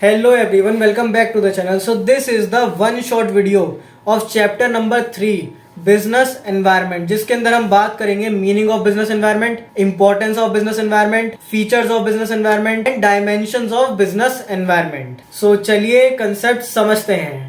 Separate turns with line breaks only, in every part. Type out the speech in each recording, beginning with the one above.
Hello everyone, welcome back to the channel. So this is the one short video of chapter number 3 business environment, जिसके अंदर हम बात करेंगे meaning of business environment, importance of business environment, features of business environment and dimensions of business environment. So चलिए concept समझते हैं।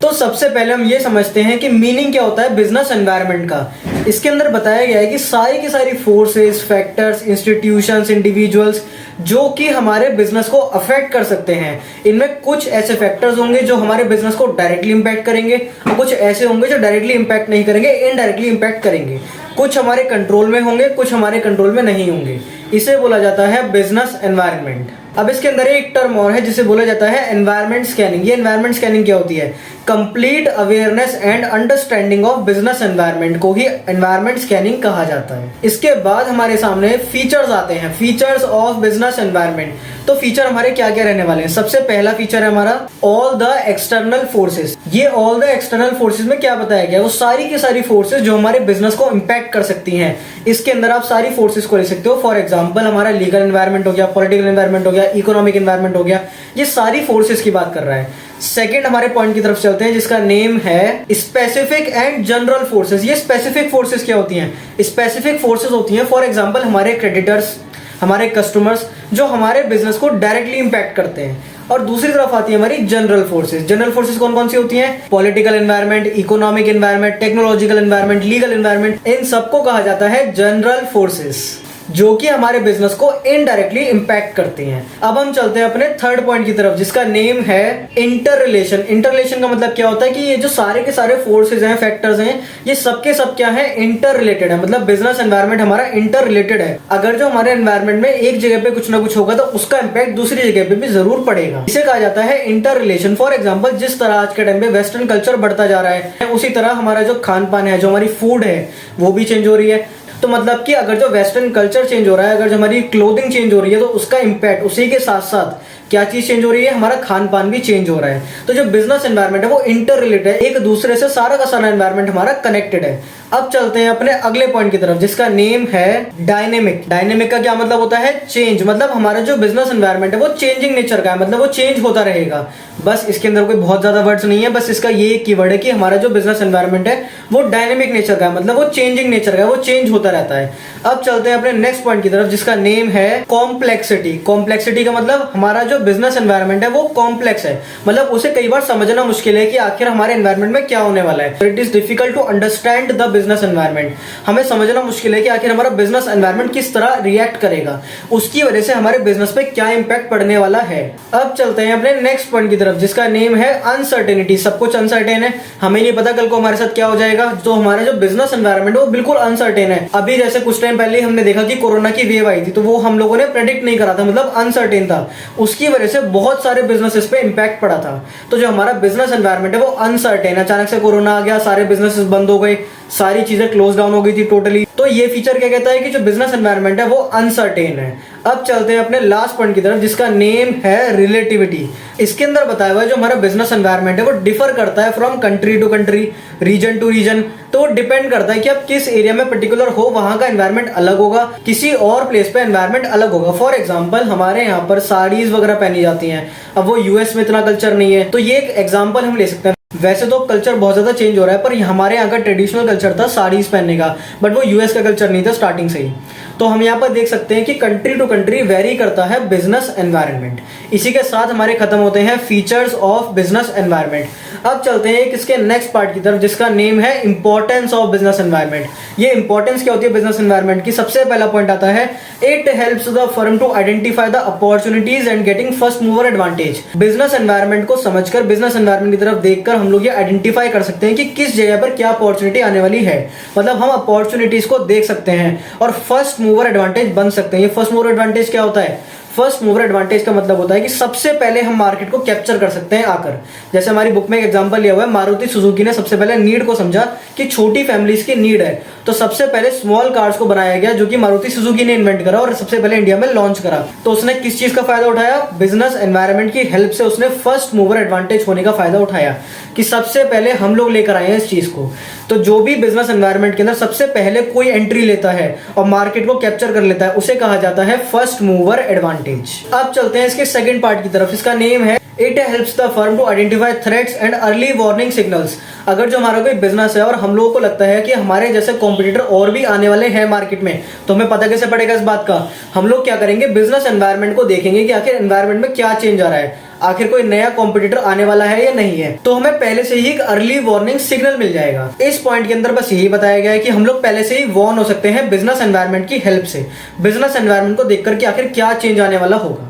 तो सबसे पहले हम ये समझते हैं कि मीनिंग क्या होता है बिजनेस एनवायरनमेंट का। इसके अंदर बताया गया है कि सारी की सारी फोर्सेस, फैक्टर्स, इंस्टीट्यूशंस, इंडिविजुअल्स जो कि हमारे बिजनेस को अफेक्ट कर सकते हैं, इनमें कुछ ऐसे फैक्टर्स होंगे जो हमारे बिजनेस को डायरेक्टली इंपैक्ट करेंगे और कुछ ऐसे होंगे जो डायरेक्टली इंपैक्ट नहीं करेंगे, इनडायरेक्टली इंपैक्ट करेंगे। कुछ हमारे कंट्रोल में होंगे, कुछ हमारे कंट्रोल में नहीं होंगे। इसे बोला जाता है बिजनेस एनवायरनमेंट। अब इसके अंदर एक टर्म और है जिसे बोला जाता है एनवायरनमेंट स्कैनिंग। ये एनवायरनमेंट स्कैनिंग क्या होती है? Complete awareness and understanding of business environment को ही एनवायरनमेंट स्कैनिंग कहा जाता है। इसके बाद हमारे सामने फीचर्स आते हैं, फीचर्स ऑफ बिजनेस एनवायरनमेंट। तो फीचर हमारे क्या क्या रहने वाले हैं? सबसे पहला फीचर है हमारा ऑल द एक्सटर्नल फोर्सेस। ये ऑल द एक्सटर्नल फोर्सेस में क्या बताया गया? वो सारी की सारी फोर्सेस जो हमारे बिजनेस को इंपैक्ट कर सकती हैं। इसके अंदर आप सारी फोर्सेस को ले सकते हो। फॉर एग्जांपल हमारा लीगल एनवायरनमेंट हो गया, पॉलिटिकल एनवायरनमेंट हो गया, इकोनॉमिक एनवायरनमेंट हो गया। ये सारी फोर्सेस की बात कर रहा है। सेकेंड हमारे पॉइंट की तरफ चलते हैं जिसका नेम है स्पेसिफिक एंड जनरल फोर्सेस। ये स्पेसिफिक फोर्सेस क्या होती हैं? स्पेसिफिक फोर्सेस होती हैं फॉर एग्जांपल हमारे क्रेडिटर्स, हमारे कस्टमर्स जो हमारे बिजनेस को डायरेक्टली इंपैक्ट करते हैं। और दूसरी तरफ आती है हमारी जनरल फोर्सेस। जनरल फोर्सेस कौन कौन सी होती हैं? Political environment, economic environment, technological environment, legal environment. इन सबको कहा जाता है जनरल फोर्सेस जो कि हमारे बिजनेस को इनडायरेक्टली इंपैक्ट करती हैं। अब हम चलते हैं अपने थर्ड पॉइंट की तरफ जिसका नेम है इंटर रिलेशन। इंटर रिलेशन का मतलब क्या होता है कि ये जो सारे के सारे फोर्सेज हैं, फैक्टर्स हैं, ये सबके सब क्या है? इंटर रिलेटेड है। मतलब बिजनेस एनवायरनमेंट हमारा इंटर रिलेटेड है। अगर जो हमारे एनवायरनमेंट में एक जगह पे कुछ ना कुछ होगा तो उसका इंपैक्ट दूसरी जगह पे भी जरूर पड़ेगा। इसे कहा जाता है इंटर रिलेशन। फॉर एग्जाम्पल जिस तरह आज के टाइम पे वेस्टर्न कल्चर बढ़ता जा रहा है, उसी तरह हमारा जो खान पान है, जो हमारी फूड है, वो भी चेंज हो रही है। तो मतलब कि अगर जो वेस्टर्न कल्चर चेंज हो रहा है, अगर जो हमारी क्लोथिंग चेंज हो रही है, तो उसका इंपैक्ट उसी के साथ साथ क्या चीज चेंज हो रही है? हमारा खान पान भी चेंज हो रहा है। तो जो बिजनेस एनवायरनमेंट है वो इंटर रिलेटेड है, एक दूसरे से सारा का सारा एनवायरनमेंट हमारा कनेक्टेड है। अब चलते हैं अपने अगले पॉइंट की तरफ जिसका नेम है डायनेमिक। डायनेमिक का क्या मतलब होता है? चेंज। मतलब हमारा जो बिजनेस एनवायरनमेंट है वो चेंजिंग नेचर का है, मतलब वो चेंज होता रहेगा। बस इसके अंदर कोई बहुत ज्यादा वर्ड्स नहीं है, बस इसका ये कीवर्ड है कि हमारा जो बिजनेस एनवायरनमेंट है वो डायनेमिक नेचर का है, मतलब वो चेंजिंग नेचर का है, वो चेंज होता रहता है। अब चलते हैं अपने नेक्स्ट पॉइंट की तरफ जिसका नेम है कॉम्प्लेक्सिटी। कॉम्प्लेक्सिटी का मतलब हमारा जो बिजनेस एनवायरनमेंट है वो कॉम्प्लेक्स है, मतलब उसे कई बार समझना मुश्किल है कि आखिर हमारे एनवायरनमेंट में क्या होने वाला है। It is difficult to understand the business environment. हमें समझना मुश्किल है कि आखिर हमारा बिजनेस एनवायरनमेंट किस तरह रिएक्ट करेगा, उसकी वजह से हमारे बिजनेस पे क्या इंपैक्ट पड़ने वाला है। अब चलते हैं अपने नेक्स्ट पॉइंट की तरफ जिसका नेम है अनसर्टेनिटी। सब कुछ अनसर्टेन है, हमें नहीं पता कल को हमारे साथ क्या हो जाएगा। तो हमारा जो बिजनेस एनवायरनमेंट है वो बिल्कुल अनसर्टेन है। अभी जैसे कुछ टाइम पहले हमने देखा कि कोरोना की वेव आई थी, तो वो हम लोगों ने प्रेडिक्ट नहीं करा था, मतलब अनसर्टेन था। उसकी वजह से बहुत सारे बिजनेसेस पे इंपैक्ट पड़ा था। तो जो हमारा बिजनेस एनवायरनमेंट है वो अनसर्टेन। अचानक से कोरोना आ गया, सारे बिजनेसेस बंद हो गए, सारी चीजें क्लोज डाउन हो गई थी टोटली। तो ये फीचर क्या कहता है कि जो बिजनेस एनवायरनमेंट है वो अनसर्टेन है। अब चलते हैं अपने लास्ट पॉइंट की तरफ जिसका नेम है रिलेटिविटी। इसके अंदर बताया हुआ है जो हमारा बिजनेस एनवायरनमेंट है वो डिफर करता है from country to country, region to region. तो वो डिपेंड करता है कि आप किस एरिया में पर्टिकुलर हो, वहां का एनवायरनमेंट अलग होगा, किसी और प्लेस पे एनवायरनमेंट अलग होगा। फॉर एग्जांपल हमारे यहाँ पर साड़ीज वगैरह पहनी जाती हैं, अब वो यूएस में इतना कल्चर नहीं है, तो ये एक एग्जांपल हम ले सकते हैं। वैसे तो कल्चर बहुत ज्यादा चेंज हो रहा है, पर हमारे यहाँ का ट्रेडिशनल कल्चर था साड़ीज पहनने का, बट वो यूएस का कल्चर नहीं था स्टार्टिंग से ही। तो हम यहाँ पर देख सकते हैं कि कंट्री टू कंट्री वेरी करता है बिजनेस एनवायरनमेंट। इसी के साथ हमारे खत्म होते हैं फीचर्स ऑफ बिजनेस एनवायरनमेंट। अब चलते हैं इसके नेक्स्ट पार्ट की तरफ जिसका नेम है इंपॉर्टेंस ऑफ बिजनेस एनवायरनमेंट। ये इंपॉर्टेंस क्या होती है बिजनेस एनवायरनमेंट की? सबसे पहला पॉइंट आता है it helps the firm to identify the opportunities and getting first mover advantage. Business environment को समझकर, बिजनेस एनवायरनमेंट की तरफ देखकर हम लोग ये आइडेंटिफाई कर सकते हैं कि किस जगह पर क्या अपॉर्चुनिटी आने वाली है। मतलब हम अपॉर्चुनिटीज को देख सकते हैं और फर्स्ट मूवर एडवांटेज बन सकते हैं। ये फर्स्ट मूवर एडवांटेज क्या होता है? फर्स्ट मूवर एडवांटेज का मतलब होता है कि सबसे पहले हम मार्केट को कैप्चर कर सकते हैं आकर। जैसे हमारी बुक में एक एग्जांपल लिया हुआ है, मारुति सुजुकी ने सबसे पहले नीड को समझा कि छोटी फैमिलीज की नीड है, तो सबसे पहले स्मॉल कार्स को बनाया गया, जो कि मारुति सुजुकी ने इन्वेंट करा और सबसे पहले इंडिया में लॉन्च करा। तो उसने किस चीज का फायदा उठाया? बिजनेस एनवायरनमेंट की हेल्प से उसने फर्स्ट मूवर एडवांटेज होने का फायदा उठाया कि सबसे पहले हम लोग लेकर आए हैं इस चीज को। तो जो भी बिजनेस एनवायरनमेंट के अंदर सबसे पहले कोई एंट्री लेता है और मार्केट को कैप्चर कर लेता है, उसे कहा जाता है फर्स्ट मूवर एडवांटेज। अब चलते हैं इसके सेकंड पार्ट की तरफ। इसका नेम है it helps the firm to identify threats and early warning signals. अगर जो हमारा कोई बिजनेस है और हम लोगों को लगता है कि हमारे जैसे कॉम्पिटिटर और भी आने वाले हैं मार्केट में, तो हमें पता कैसे पड़ेगा इस बात का? हम लोग क्या करेंगे, बिजनेस एनवायरनमेंट को देखेंगे कि आखिर एनवायरनमेंट में क्या चेंज आ रहा है, आखिर कोई नया कॉम्पिटिटर आने वाला है या नहीं है। तो हमें पहले से ही एक अर्ली वार्निंग सिग्नल मिल जाएगा। इस पॉइंट के अंदर बस यही बताया गया है कि हम लोग पहले से ही वार्न हो सकते हैं बिजनेस एनवायरनमेंट की हेल्प से, बिजनेस एनवायरनमेंट को देखकर कि आखिर क्या चेंज आने वाला होगा।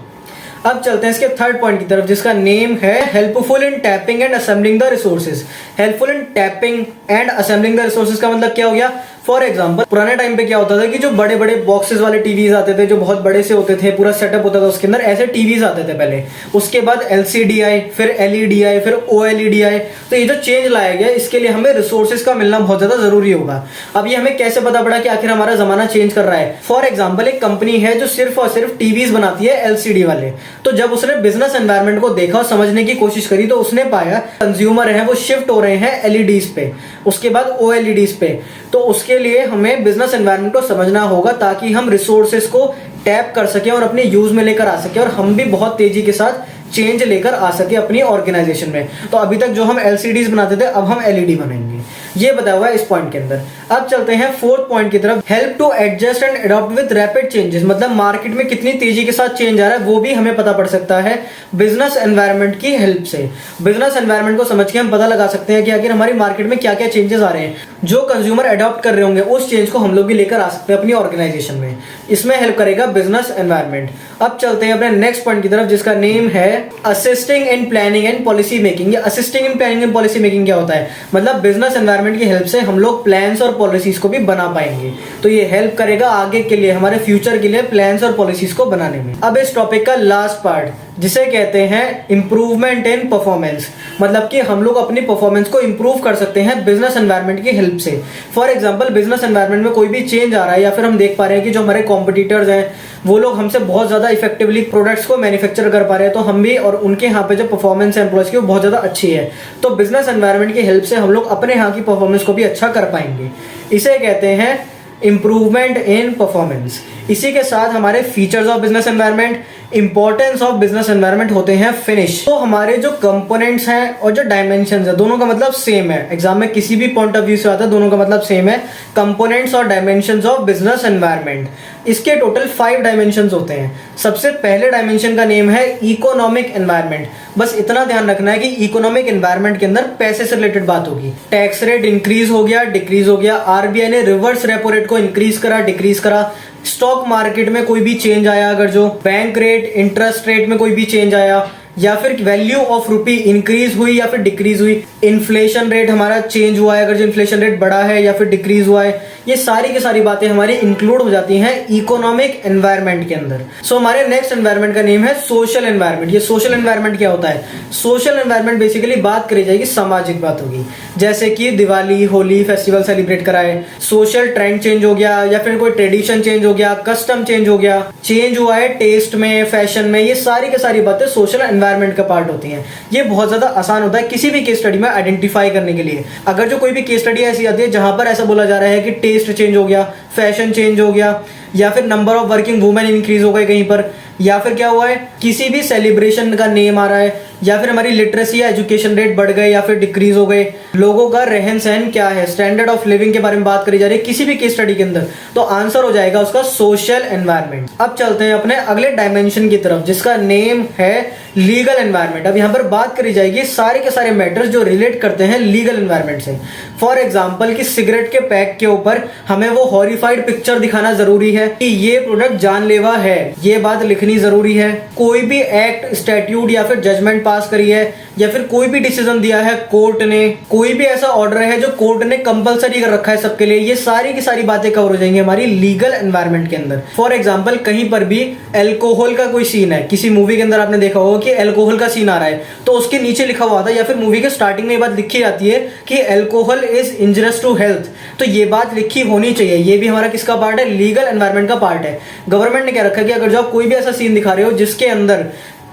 अब चलते हैं इसके थर्ड पॉइंट की तरफ, जिसका नेम है helpful in tapping and assembling the resources. Helpful in tapping and assembling the resources का मतलब क्या हो गया? फॉर एग्जाम्पल, पुराने टाइम पे क्या होता था कि जो बड़े बड़े बॉक्सेस वाले टीवीज आते थे, जो बहुत बड़े से होते थे, पूरा सेटअप होता था उसके अंदर, ऐसे टीवीज आते थे पहले। उसके बाद एलसीडी आई, फिर एलईडी आई, फिर ओएलईडी आई। तो ये जो चेंज लाया गया, इसके लिए हमें रिसोर्सेज का मिलना बहुत ज्यादा जरूरी होगा। अब ये हमें कैसे पता पड़ा कि आखिर हमारा जमाना चेंज कर रहा है? फॉर एग्जाम्पल, एक कंपनी है जो सिर्फ और सिर्फ टीवीज बनाती है, एलसीडी वाले। तो जब उसने बिजनेस एनवायरनमेंट को देखा और समझने की कोशिश करी, तो उसने पाया कंज्यूमर है वो शिफ्ट हो रहे हैं एलईडीज पे, उसके बाद ओएलईडीज पे। तो उसके लिए हमें बिजनेस एनवायरनमेंट को समझना होगा ताकि हम रिसोर्सेज को टैप कर सकें और अपने यूज में लेकर आ सकें, और हम भी बहुत तेजी के साथ चेंज लेकर आ सके अपनी ऑर्गेनाइजेशन में। तो अभी तक जो हम एलसीडीज बनाते थे, अब हम एलईडी बनाएंगे, ये बताया हुआ है इस पॉइंट के अंदर। अब चलते हैं फोर्थ पॉइंट की तरफ, help to adjust and adopt with rapid changes. मतलब मार्केट में कितनी तेजी के साथ चेंज आ रहा है वो भी हमें पता पड़ सकता है बिजनेस एनवायरनमेंट की हेल्प से। बिजनेस एनवायरनमेंट को समझ के हम पता लगा सकते हैं कि आखिर हमारी मार्केट में क्या क्या चेंजेस आ रहे हैं। जो कंज्यूमर अडॉप्ट कर रहे होंगे उस चेंज को हम लोग भी लेकर आ सकते हैं अपनी ऑर्गेनाइजेशन में। इसमें हेल्प करेगा बिजनेस एनवायरनमेंट। अब चलते हैं अपने नेक्स्ट पॉइंट की तरफ, जिसका नेम है assisting in planning and policy making. या assisting in planning and policy making क्या होता है? मतलब बिजनेस एनवायरनमेंट की हेल्प से हम लोग प्लान्स और पॉलिसीज को भी बना पाएंगे। तो ये हेल्प करेगा आगे के लिए, हमारे फ्यूचर के लिए प्लान्स और पॉलिसीज को बनाने में। अब इस टॉपिक का लास्ट पार्ट, जिसे कहते हैं इंप्रूवमेंट इन परफॉर्मेंस। मतलब कि हम लोग अपनी परफॉर्मेंस को इंप्रूव कर सकते हैं बिजनेस एनवायरनमेंट की हेल्प से। फॉर एग्जांपल, बिजनेस एनवायरनमेंट में कोई भी चेंज आ रहा है, या फिर हम देख पा रहे हैं कि जो हमारे कॉम्पिटिटर्स हैं वो लोग हमसे बहुत ज्यादा इफेक्टिवली प्रोडक्ट्स को मैन्युफैक्चर कर पा रहे हैं, तो हम भी, और उनके यहाँ पे जो परफॉर्मेंस है एम्प्लॉयज की वो बहुत ज्यादा अच्छी है। तो बिजनेस एनवायरनमेंट की हेल्प से हम लोग अपने यहाँ की परफॉर्मेंस को भी अच्छा कर पाएंगे। इसे कहते हैं इंप्रूवमेंट इन परफॉर्मेंस। इसी के साथ हमारे features of business environment, importance of business environment होते हैं फिनिश। तो हमारे जो कंपोनेंट्स हैं और जो डायमेंशंस है, दोनों का मतलब सेम है। एग्जाम में किसी भी पॉइंट ऑफ व्यू से आता है, दोनों का मतलब सेम है, कंपोनेंट्स और डायमेंशंस ऑफ बिजनेस एनवायरनमेंट। इसके टोटल 5 डायमेंशंस होते हैं। सबसे पहले डायमेंशन का नेम है इकोनॉमिक एनवायरनमेंट। बस इतना ध्यान रखना है कि इकोनॉमिक एनवायरनमेंट के अंदर पैसे से रिलेटेड बात होगी। टैक्स रेट इंक्रीज हो गया, डिक्रीज हो गया, आरबीआई ने रिवर्स रेपो रेट को इंक्रीज करा, डिक्रीज करा, स्टॉक मार्केट में कोई भी चेंज आया, अगर जो बैंक रेट, इंटरेस्ट रेट में कोई भी चेंज आया, या फिर वैल्यू ऑफ रुपी इंक्रीज हुई या फिर डिक्रीज हुई, इन्फ्लेशन रेट हमारा चेंज हुआ है, अगर जो इन्फ्लेशन रेट बढ़ा है या फिर डिक्रीज हुआ है, ये सारी की सारी बातें हमारी इंक्लूड हो जाती हैं इकोनॉमिक एनवायरनमेंट के अंदर। सो हमारे नेक्स्ट एनवायरनमेंट का नेम है सोशल एनवायरनमेंट। ये सोशल एनवायरनमेंट क्या होता है? सोशल एनवायरनमेंट बेसिकली बात करी जाएगी, सामाजिक बात होगी, जैसे कि दिवाली, होली फेस्टिवल सेलिब्रेट कराए, सोशल ट्रेंड चेंज हो गया, या फिर कोई ट्रेडिशन चेंज हो गया, कस्टम चेंज हो गया, चेंज हुआ है टेस्ट में, फैशन में, ये सारी की सारी बातें सोशल एनवायरनमेंट का पार्ट होती हैं। ये बहुत ज्यादा आसान होता है किसी भी केस स्टडी में आइडेंटिफाई करने के लिए। अगर जो कोई भी केस स्टडी ऐसी आती है जहां पर ऐसा बोला जा रहा है कि टेस्ट चेंज हो गया, फैशन चेंज हो गया, या फिर number of working women increase हो गए कहीं पर, या फिर क्या हुआ है किसी भी सेलिब्रेशन का नेम आ रहा है, या फिर हमारी लिटरेसी या एजुकेशन रेट बढ़ गए या फिर डिक्रीज हो गए, लोगों का रहन सहन क्या है, स्टैंडर्ड ऑफ लिविंग के बारे में बात करी जा रही है किसी भी केस स्टडी के अंदर, तो आंसर हो जाएगा उसका सोशल एनवायरनमेंट। अब चलते हैं अपने अगले डायमेंशन की तरफ, जिसका नेम है लीगल एनवायरनमेंट। अब यहाँ पर बात करी जाएगी सारे के सारे मैटर्स जो रिलेट करते हैं लीगल एनवायरनमेंट से। फॉर एग्जाम्पल कि सिगरेट के पैक के ऊपर हमें वो हॉरिफाइड पिक्चर दिखाना जरूरी है कि ये प्रोडक्ट जानलेवा है, ये बात लिखनी जरूरी है। कोई भी एक्ट, स्टैट्यूट या फिर जजमेंट पास करी है या फिर कोई भी डिसीजन दिया है कोर्ट ने, कोई भी ऐसा ऑर्डर है जो कोर्ट ने कंपलसरी कर रखा है सबके लिए, ये सारी की सारी बातें कवर हो जाएंगी हमारी लीगल एनवायरनमेंट के अंदर। फॉर एग्जाम्पल कहीं पर भी एल्कोहल का कोई सीन है, किसी मूवी के अंदर आपने देखा होगा कि एल्कोहल का सीन आ रहा है, तो उसके नीचे लिखा हुआ था या फिर मूवी के स्टार्टिंग में ये बात लिखी जाती है कि alcohol is injurious to health. तो ये बात लिखी होनी चाहिए, ये भी हमारा किसका पार्ट है, लीगल एनवायरनमेंट का पार्ट है। गवर्नमेंट ने क्या रखा है कि अगर जो आप कोई भी ऐसा सीन दिखा रहे हो जिसके अंदर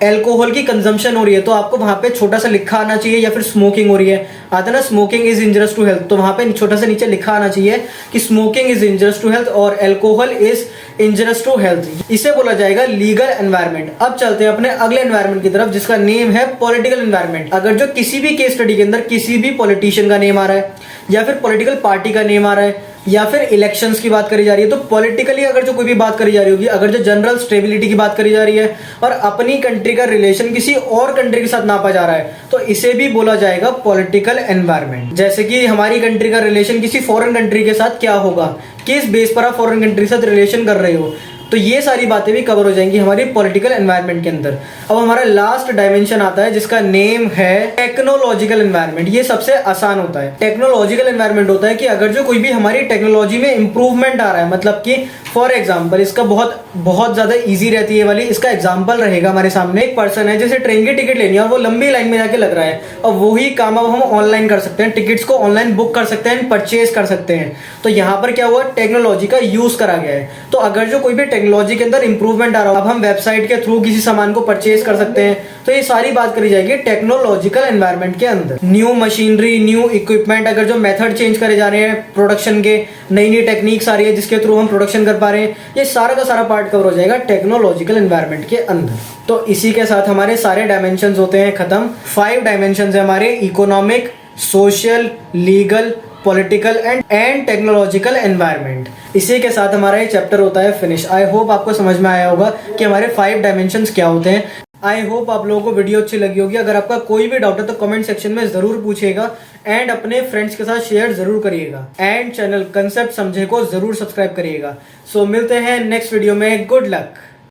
एल्कोहल की कंजम्पशन हो रही है तो आपको वहां पे छोटा सा लिखा आना चाहिए, या फिर स्मोकिंग हो रही है, आता ना smoking is injurious to health, तो वहां पे छोटा सा नीचे लिखा आना चाहिए कि smoking is injurious to health और alcohol is injurious to health. इसे बोला जाएगा लीगल एनवायरनमेंट। अब चलते हैं अपने अगले एनवायरनमेंट की तरफ जिसका नेम है पॉलिटिकल एनवायरनमेंट। अगर जो किसी भी केस स्टडी के अंदर किसी भी पॉलिटिशियन का नेम आ रहा है या फिर पॉलिटिकल पार्टी का नेम आ रहा है या फिर इलेक्शंस की बात करी जा रही है, तो पॉलिटिकली अगर जो कोई भी बात करी जा रही होगी, अगर जो जनरल स्टेबिलिटी की बात करी जा रही है और अपनी कंट्री का रिलेशन किसी और कंट्री के साथ नापा जा रहा है, तो इसे भी बोला जाएगा पॉलिटिकल एनवायरनमेंट। जैसे कि हमारी कंट्री का रिलेशन किसी फॉरेन कंट्री के साथ क्या होगा, किस बेस पर आप फॉरेन कंट्री के साथ रिलेशन कर रहे हो, तो ये सारी बातें भी कवर हो जाएंगी हमारी पॉलिटिकल एनवायरनमेंट के अंदर। अब हमारा लास्ट डायमेंशन आता है जिसका नेम है टेक्नोलॉजिकल एनवायरनमेंट। ये सबसे आसान होता है। टेक्नोलॉजिकल एनवायरनमेंट होता है कि अगर जो कोई भी हमारी टेक्नोलॉजी में इंप्रूवमेंट आ रहा है, मतलब कि फॉर एग्जाम्पल इसका बहुत ज्यादा ईजी रहती है वाली, इसका एग्जाम्पल रहेगा हमारे सामने। एक पर्सन है जैसे ट्रेन की टिकट लेनी है और वो लंबी लाइन में जाके लग रहा है, और वही काम अब हम ऑनलाइन कर सकते हैं, टिकट्स को ऑनलाइन बुक कर सकते हैं, परचेज कर सकते हैं। तो यहाँ पर क्या हुआ, टेक्नोलॉजी का यूज करा गया है। तो अगर जो कोई भी टेक्नोलॉजी के अंदर इंप्रूवमेंट आ रहा हो, अब हम वेबसाइट के थ्रू किसी सामान को परचेज कर सकते हैं, तो ये सारी बात करी जाएगी टेक्नोलॉजिकल एनवायरनमेंट के अंदर। न्यू मशीनरी, न्यू इक्विपमेंट, अगर जो मेथड चेंज करे जा रहे हैं प्रोडक्शन के, नई नई टेक्निक्स आ रही है जिसके थ्रू हम प्रोडक्शन कर पा रहे हैं, ये सारा का सारा पार्ट कवर हो जाएगा टेक्नोलॉजिकल एनवायरनमेंट के अंदर। तो इसी के साथ हमारे सारे डायमेंशंस होते हैं खत्म। 5 डायमेंशंस है हमारे, economic, social, legal, political and technological environment. इसी के साथ हमारा ये चैप्टर होता है फिनिश। आई होप आपको समझ में आया होगा कि हमारे 5 डायमेंशंस क्या होते हैं। आई होप आप लोगों को वीडियो अच्छी लगी होगी। अगर आपका कोई भी डाउट है तो कमेंट सेक्शन में जरूर पूछिएगा एंड अपने फ्रेंड्स के साथ शेयर जरूर करिएगा एंड चैनल कंसेप्ट समझे को जरूर सब्सक्राइब करिएगा। सो मिलते हैं नेक्स्ट वीडियो में। Good luck.